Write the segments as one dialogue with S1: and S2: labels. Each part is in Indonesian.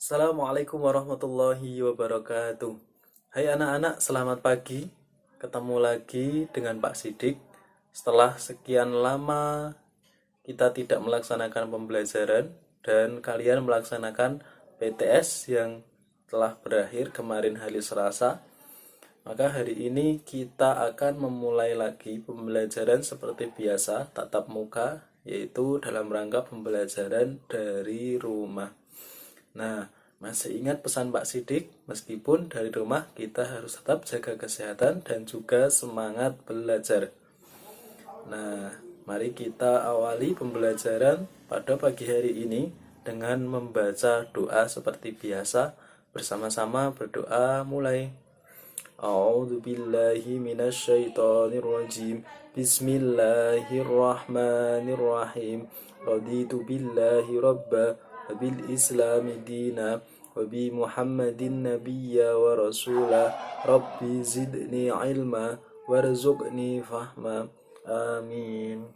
S1: Assalamualaikum warahmatullahi wabarakatuh. Hai anak-anak, selamat pagi. Ketemu lagi dengan Pak Sidik. Setelah sekian lama kita tidak melaksanakan pembelajaran dan kalian melaksanakan PTS yang telah berakhir kemarin hari Selasa, maka hari ini kita akan memulai lagi pembelajaran seperti biasa, tatap muka, yaitu dalam rangka pembelajaran dari rumah. Nah, masih ingat pesan Pak Sidik? Meskipun dari rumah kita harus tetap jaga kesehatan dan juga semangat belajar. Nah, mari kita awali pembelajaran pada pagi hari ini dengan membaca doa seperti biasa. Bersama-sama berdoa mulai. A'udzu billahi minasyaitonir rajim. Bismillahirrahmanirrahim. Raditu billahi rabba wabil islami dina wabi muhammadin nabiyya wa rasula rabbi zidni ilma warzuqni fahma. Amin.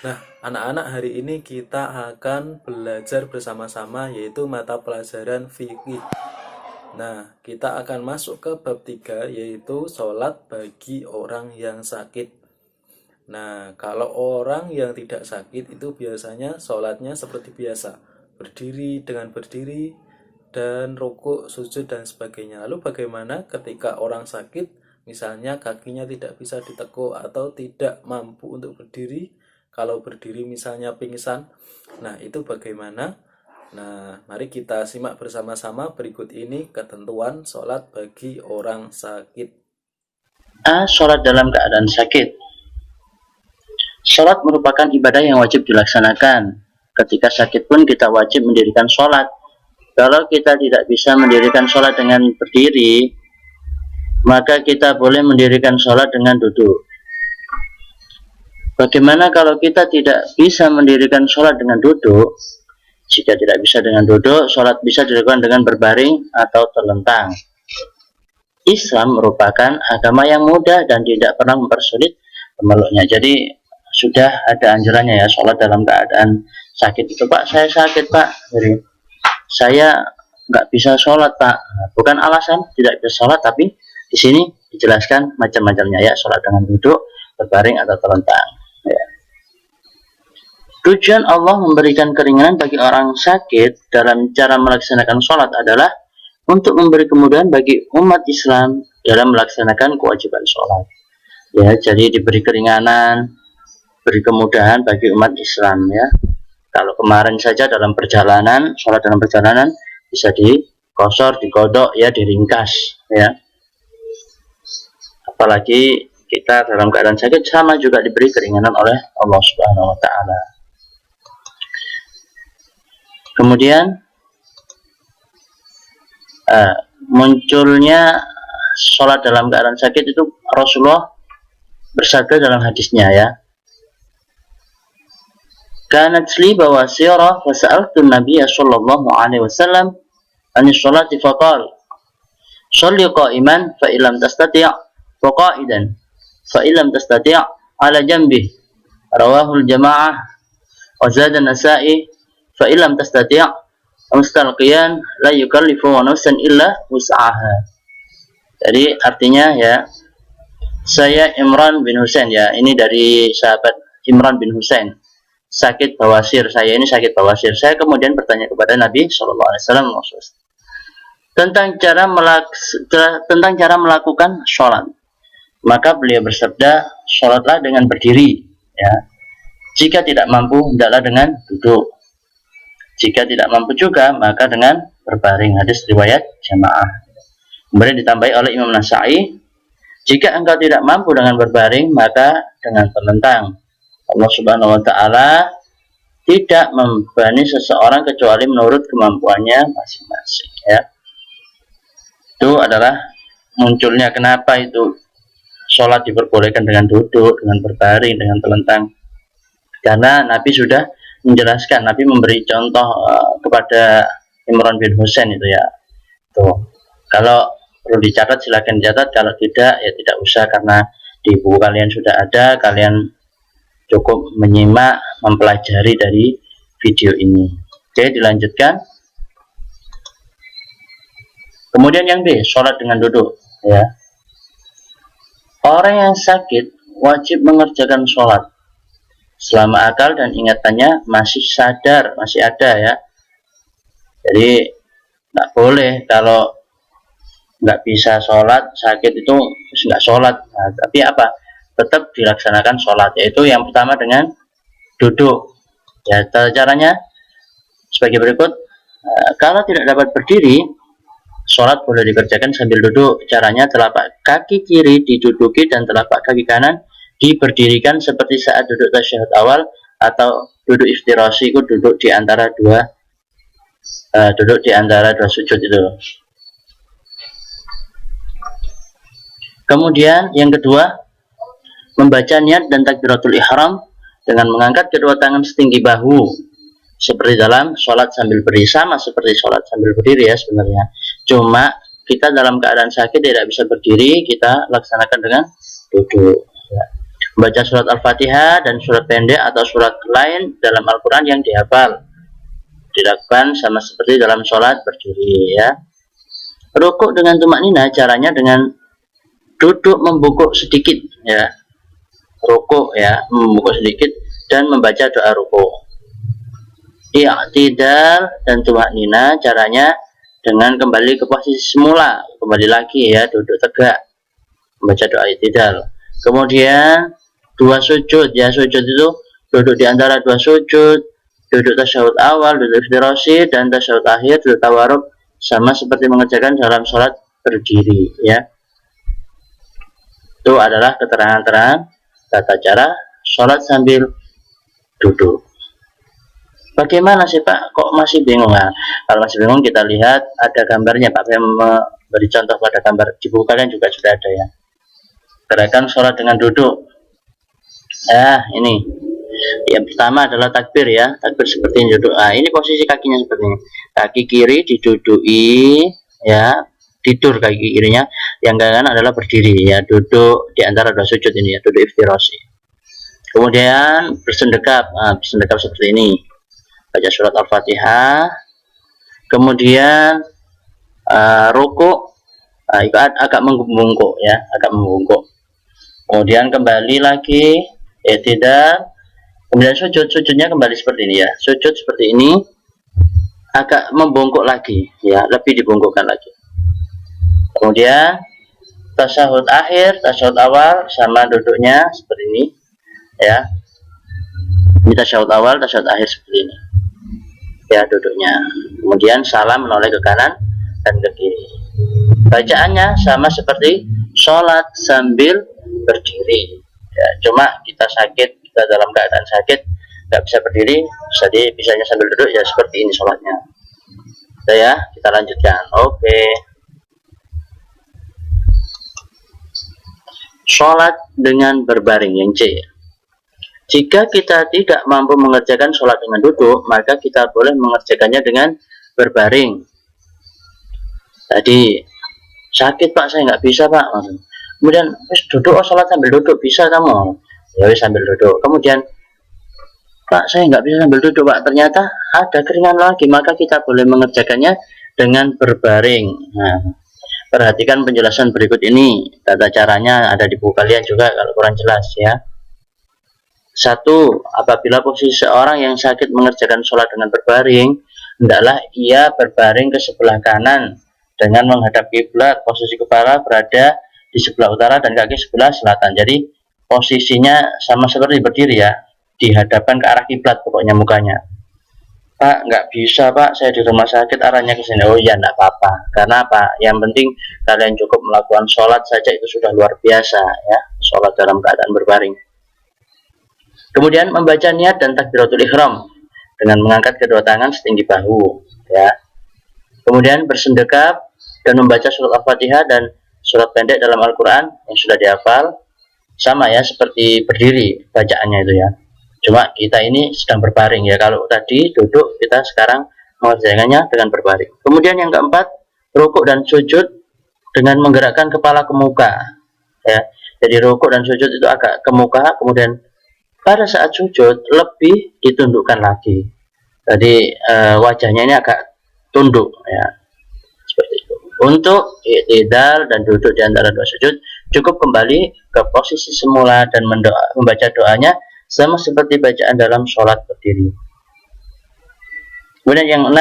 S1: Nah, anak-anak, hari ini kita akan belajar bersama-sama yaitu mata pelajaran fikih. Nah, kita akan masuk ke bab 3 yaitu sholat bagi orang yang sakit. Nah, kalau orang yang tidak sakit itu biasanya sholatnya seperti biasa, berdiri dengan berdiri dan rukuk, sujud dan sebagainya. Lalu bagaimana ketika orang sakit, misalnya kakinya tidak bisa ditekuk atau tidak mampu untuk berdiri? Kalau berdiri misalnya pingsan, nah itu bagaimana? Nah, mari kita simak bersama-sama berikut ini ketentuan sholat bagi orang sakit.
S2: Sholat dalam keadaan sakit. Sholat merupakan ibadah yang wajib dilaksanakan. Ketika sakit pun kita wajib mendirikan sholat. Kalau kita tidak bisa mendirikan sholat dengan berdiri, maka kita boleh mendirikan sholat dengan duduk. Bagaimana kalau kita tidak bisa mendirikan sholat dengan duduk? Jika tidak bisa dengan duduk, sholat bisa dilakukan dengan berbaring atau terlentang. Islam merupakan agama yang mudah dan tidak pernah mempersulit pemeluknya. Jadi sudah ada anjurannya ya, sholat dalam keadaan sakit itu. Pak, saya sakit Pak, jadi saya nggak bisa sholat Pak. Bukan alasan tidak bisa sholat, tapi di sini dijelaskan macam-macamnya ya, sholat dengan duduk, berbaring atau terlentang. Ya. Tujuan Allah memberikan keringanan bagi orang sakit dalam cara melaksanakan sholat adalah untuk memberi kemudahan bagi umat Islam dalam melaksanakan kewajiban sholat. Ya, jadi diberi keringanan, beri kemudahan bagi umat Islam ya. Kalau kemarin saja dalam perjalanan, sholat dalam perjalanan bisa dikosor, dikodok ya, diringkas ya. Apalagi kita dalam keadaan sakit sama juga diberi keringanan oleh Allah Subhanahu wa taala. Kemudian munculnya sholat dalam keadaan sakit itu Rasulullah bersabda dalam hadisnya ya. Kanat li bawasirah wa sa'altu Nabiya sallallahu alaihi wasallam an sholati faqal sholli qa'iman fa illam tastati' wa qa'idan fa illam tastati' ala janbih, rawahul jamaah wa zada Nasa'i fa illam tastati' mustalqiyan la yukallifu nafsan illa wus'aha. Jadi artinya ya, saya Imran bin Husain ya, ini dari sahabat Imran bin Husain, sakit bawasir, saya ini sakit bawasir. Saya kemudian bertanya kepada Nabi SAW tentang cara melakukan sholat. Maka beliau bersabda, sholatlah dengan berdiri ya. Jika tidak mampu, hendaklah dengan duduk. Jika tidak mampu juga, maka dengan berbaring. Hadis riwayat jamaah. Kemudian ditambahi oleh Imam Nasa'i, jika engkau tidak mampu dengan berbaring, maka dengan terlentang. Allah Subhanahu wa taala tidak membebani seseorang kecuali menurut kemampuannya masing-masing ya. Itu adalah munculnya kenapa itu sholat diperbolehkan dengan duduk, dengan berbaring, dengan terlentang. Karena Nabi sudah menjelaskan, Nabi memberi contoh kepada Imran bin Husain itu ya. Tuh. Kalau perlu dicatat silakan dicatat, kalau tidak ya tidak usah, karena di buku kalian sudah ada, kalian cukup menyimak, mempelajari dari video ini. Oke, dilanjutkan. Kemudian yang B, sholat dengan duduk. Ya, orang yang sakit wajib mengerjakan sholat selama akal dan ingatannya masih sadar, masih ada ya. Jadi nggak boleh kalau nggak bisa sholat, sakit itu nggak sholat. Nah, tapi apa? Tetap dilaksanakan sholat, yaitu yang pertama dengan duduk. Ya, caranya sebagai berikut. Kalau tidak dapat berdiri, sholat boleh dikerjakan sambil duduk. Caranya telapak kaki kiri diduduki dan telapak kaki kanan diberdirikan seperti saat duduk tasyahud awal atau duduk iftirasi, itu duduk di antara dua sujud itu. Kemudian yang kedua, membaca niat dan takbiratul ihram dengan mengangkat kedua tangan setinggi bahu seperti dalam sholat sambil berdiri, sama seperti sholat sambil berdiri ya sebenarnya. Cuma kita dalam keadaan sakit tidak bisa berdiri, kita laksanakan dengan duduk. Ya. Membaca surat Al-Fatihah dan surat pendek atau surat lain dalam Al-Quran yang dihafal dilakukan sama seperti dalam sholat berdiri ya. Rukuk dengan tumak nina, caranya dengan duduk membungkuk sedikit ya. Rukuk ya, membungkuk sedikit dan membaca doa rukuk. I'tidal dan tumak nina, caranya dengan kembali ke posisi semula, kembali lagi ya, duduk tegak, membaca doa i'tidal. Kemudian dua sujud ya, sujud itu duduk di antara dua sujud, duduk tasyahud awal, duduk iftirasi, dan tasyahud akhir, duduk tawarruk, sama seperti mengerjakan dalam sholat berdiri ya. Itu adalah keterangan-keterangan tata cara sholat sambil duduk. Bagaimana sih Pak? Kok masih bingung? Nah, kalau masih bingung kita lihat ada gambarnya Pak. Saya memberi contoh pada gambar di buku kalian juga sudah ada ya. Gerakan sholat dengan duduk. Ya, ini. Yang pertama adalah takbir ya. Takbir seperti ini duduk. Nah, ini posisi kakinya seperti ini. Kaki kiri diduduki ya. Tidur kaki kirinya. Yang kanan adalah berdiri ya. Duduk di antara dua sujud ini ya. Duduk iftirasi. Kemudian bersendekap. Nah, bersendekap seperti ini. Baca surat Al-Fatihah, kemudian rukuk, agak membungkuk ya, agak membungkuk. Kemudian kembali lagi, tidak. Kemudian sujudnya kembali seperti ini ya, sujud seperti ini, agak membungkuk lagi ya, lebih dibungkukkan lagi. Kemudian tasyahud akhir, tasyahud awal sama duduknya seperti ini ya. Ini tasyahud awal, tasyahud akhir seperti ini. Ya duduknya, kemudian salam menoleh ke kanan dan ke kiri. Bacaannya sama seperti sholat sambil berdiri ya, cuma kita sakit, kita dalam keadaan sakit nggak bisa berdiri, jadi bisanya sambil duduk ya, seperti ini sholatnya. Udah ya, kita lanjutkan. Oke. Sholat dengan berbaring yang C. Jika kita tidak mampu mengerjakan sholat dengan duduk, maka kita boleh mengerjakannya dengan berbaring. Tadi sakit Pak, saya nggak bisa Pak. Kemudian duduk, sholat sambil duduk, bisa kamu? Ya sambil duduk. Kemudian Pak, saya nggak bisa sambil duduk Pak. Ternyata ada keringan lagi, maka kita boleh mengerjakannya dengan berbaring. Nah, perhatikan penjelasan berikut ini. Tata caranya ada di buku kalian juga kalau kurang jelas ya. 1. Apabila posisi seorang yang sakit mengerjakan sholat dengan berbaring, hendaklah ia berbaring ke sebelah kanan dengan menghadap kiblat. Posisi kepala berada di sebelah utara dan kaki sebelah selatan. Jadi posisinya sama seperti berdiri ya, dihadapkan ke arah kiblat pokoknya mukanya. Pak, nggak bisa Pak, saya di rumah sakit arahnya ke sini. Oh iya, nggak apa-apa. Karena apa? Yang penting kalian cukup melakukan sholat saja, itu sudah luar biasa ya, sholat dalam keadaan berbaring. Kemudian membaca niat dan takbiratul ihram dengan mengangkat kedua tangan setinggi bahu ya. Kemudian bersendekap dan membaca surat Al-Fatihah dan surat pendek dalam Al-Quran yang sudah dihafal, sama ya seperti berdiri bacaannya itu ya. Cuma kita ini sedang berbaring ya, kalau tadi duduk, kita sekarang mengerjakannya dengan berbaring. Kemudian yang keempat, rukuk dan sujud dengan menggerakkan kepala ke muka ya. Jadi rukuk dan sujud itu agak ke muka, kemudian pada saat sujud lebih ditundukkan lagi. Jadi wajahnya ini agak tunduk ya, seperti itu. Untuk i'tidal dan duduk di antara dua sujud, cukup kembali ke posisi semula dan membaca doanya sama seperti bacaan dalam sholat berdiri. Kemudian yang 6,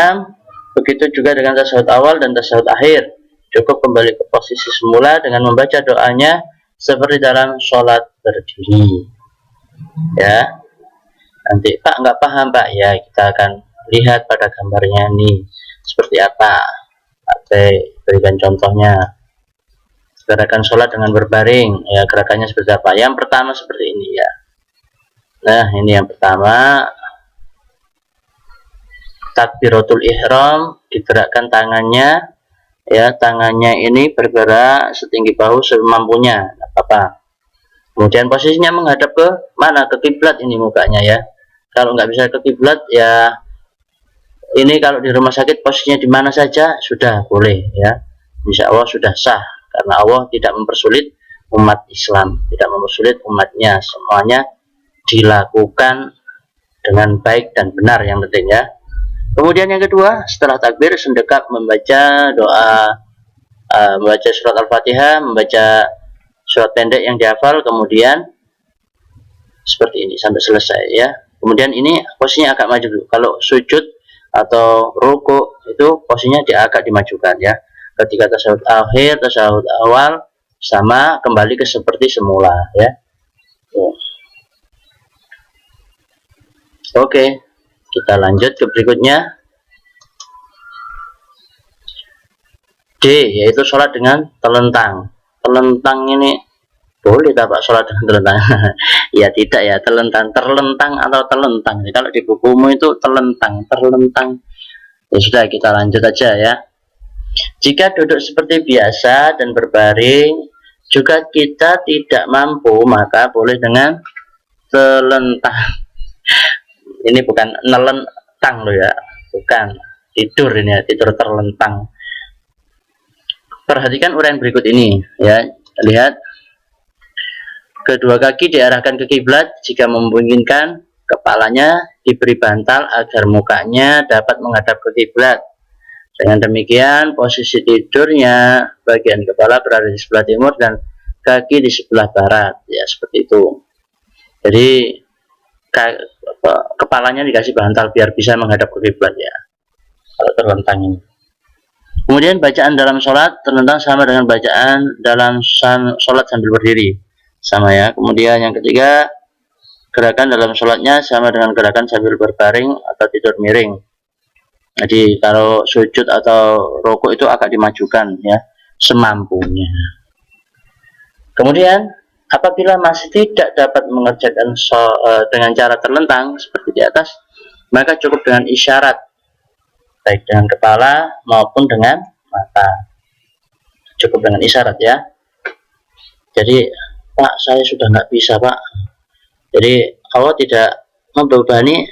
S2: begitu juga dengan tasyahud awal dan tasyahud akhir, cukup kembali ke posisi semula dengan membaca doanya seperti dalam sholat berdiri. Ya, nanti Pak nggak paham Pak, ya kita akan lihat pada gambarnya nih seperti apa. Saya berikan contohnya. Gerakan sholat dengan berbaring, ya gerakannya seperti apa? Yang pertama seperti ini ya. Nah ini yang pertama, takbiratul ihram, digerakkan tangannya, ya tangannya ini bergerak setinggi bahu semampunya, apa-apa. Kemudian posisinya menghadap ke mana? Ke kiblat ini mukanya ya. Kalau nggak bisa ke kiblat ya, ini kalau di rumah sakit posisinya di mana saja sudah boleh ya. Insya Allah sudah sah, karena Allah tidak mempersulit umat Islam, tidak mempersulit umatnya, semuanya dilakukan dengan baik dan benar yang penting ya. Kemudian yang kedua, setelah takbir sendekap membaca doa, membaca surat Al-Fatihah, membaca surat pendek yang dihafal, kemudian seperti ini sampai selesai ya. Kemudian ini posisinya agak maju dulu. Kalau sujud atau ruku itu posisinya agak dimajukan ya. Ketika tasyahud akhir, tasyahud awal sama kembali ke seperti semula ya. Oke, kita lanjut ke berikutnya. D, yaitu sholat dengan telentang. Telentang ini boleh tak Pak sholat dengan telentang? Ya tidak ya, terlentang atau telentang. Kalau di bukumu itu telentang. Ya sudah, kita lanjut aja ya. Jika duduk seperti biasa dan berbaring, juga kita tidak mampu, maka boleh dengan telentang. Ini bukan nelentang loh ya, bukan tidur ini ya, tidur terlentang. Perhatikan uraian berikut ini ya, lihat. Kedua kaki diarahkan ke kiblat jika memungkinkan, kepalanya diberi bantal agar mukanya dapat menghadap ke kiblat. Dengan demikian, posisi tidurnya bagian kepala berada di sebelah timur dan kaki di sebelah barat, ya seperti itu. Jadi kepalanya dikasih bantal biar bisa menghadap ke kiblat ya. Kalau terlentang ini. Kemudian bacaan dalam sholat terlentang sama dengan bacaan dalam sholat sambil berdiri, sama ya. Kemudian yang ketiga, gerakan dalam sholatnya sama dengan gerakan sambil berbaring atau tidur miring. Jadi kalau sujud atau rukuk itu agak dimajukan ya, semampunya. Kemudian apabila masih tidak dapat mengerjakan dengan cara terlentang seperti di atas, maka cukup dengan isyarat, baik dengan kepala maupun dengan mata. Cukup dengan isyarat ya. Jadi Pak, saya sudah nggak bisa Pak. Jadi Allah tidak membebani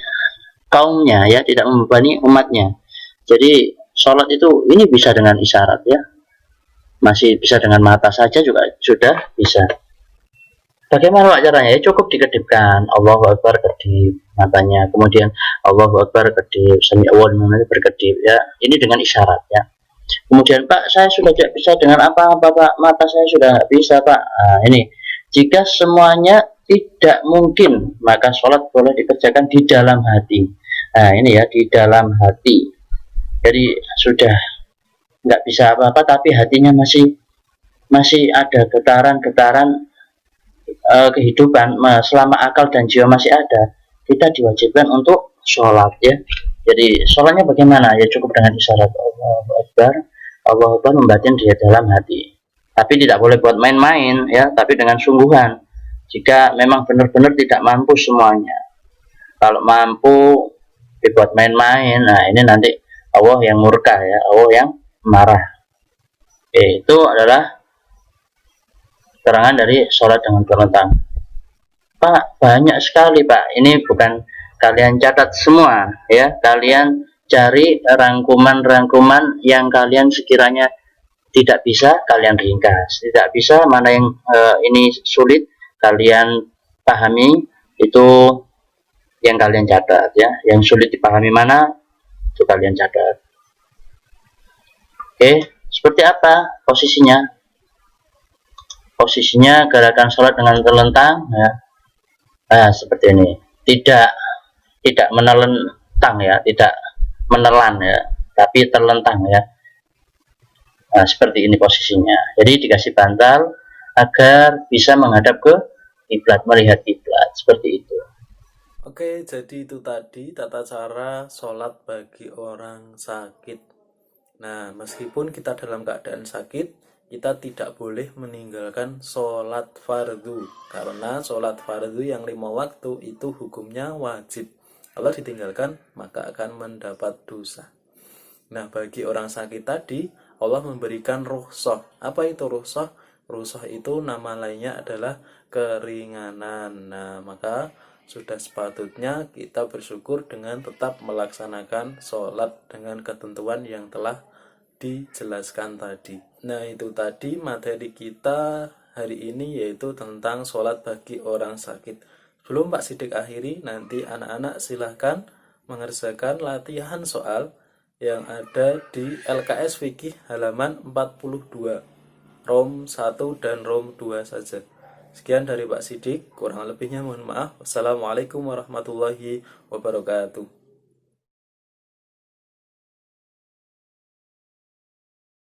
S2: kaumnya ya, tidak membebani umatnya. Jadi sholat itu ini bisa dengan isyarat ya, masih bisa dengan mata saja juga sudah bisa. Bagaimana Pak caranya? Ya cukup dikedipkan, Allahu Akbar, kedip matanya, kemudian Allahu Akbar, kedip, sami Allahu liman hamidah, berkedip ya. Ini dengan isyarat ya. Kemudian Pak, saya sudah tidak bisa dengan apa-apa Pak, mata saya sudah nggak bisa Pak. Nah, ini jika semuanya tidak mungkin, maka sholat boleh dikerjakan di dalam hati. Nah ini ya, di dalam hati. Jadi sudah nggak bisa apa-apa, tapi hatinya masih ada getaran-getaran kehidupan. Selama akal dan jiwa masih ada, kita diwajibkan untuk sholat ya. Jadi sholatnya bagaimana? Ya cukup dengan isyarat Allahu Akbar, Allahu Akbar membatin di dalam hati. Tapi tidak boleh buat main-main ya, tapi dengan sungguhan. Jika memang benar-benar tidak mampu semuanya. Kalau mampu dibuat main-main, nah ini nanti Allah yang murka ya, Allah yang marah. Itu adalah keterangan dari sholat dengan terlentang. Pak, banyak sekali Pak. Ini bukan kalian catat semua ya, kalian cari rangkuman-rangkuman yang kalian sekiranya tidak bisa, kalian ringkas. Tidak bisa, mana yang ini sulit kalian pahami, itu yang kalian catat ya, yang sulit dipahami mana itu kalian catat. Oke, seperti apa posisinya? Posisinya gerakan sholat dengan terlentang ya. Nah, seperti ini. Tidak menelentang ya, tidak menelan ya, tapi terlentang ya. Nah, seperti ini posisinya. Jadi dikasih bantal agar bisa menghadap ke kiblat, melihat kiblat seperti itu.
S1: Oke, jadi itu tadi tata cara sholat bagi orang sakit. Nah, meskipun kita dalam keadaan sakit, kita tidak boleh meninggalkan sholat fardu. Karena sholat fardu yang 5 waktu itu hukumnya wajib. Kalau ditinggalkan, maka akan mendapat dosa. Nah, bagi orang sakit tadi, Allah memberikan rukhsah. Apa itu rukhsah? Rukhsah itu nama lainnya adalah keringanan. Nah, maka sudah sepatutnya kita bersyukur dengan tetap melaksanakan sholat dengan ketentuan yang telah dijelaskan tadi. Nah, itu tadi materi kita hari ini, yaitu tentang sholat bagi orang sakit. Sebelum Pak Sidik akhiri, nanti anak-anak silahkan mengerjakan latihan soal yang ada di LKS Fikih halaman 42, ROM 1 dan ROM 2 saja. Sekian dari Pak Sidik, kurang lebihnya mohon maaf. Wassalamualaikum warahmatullahi wabarakatuh.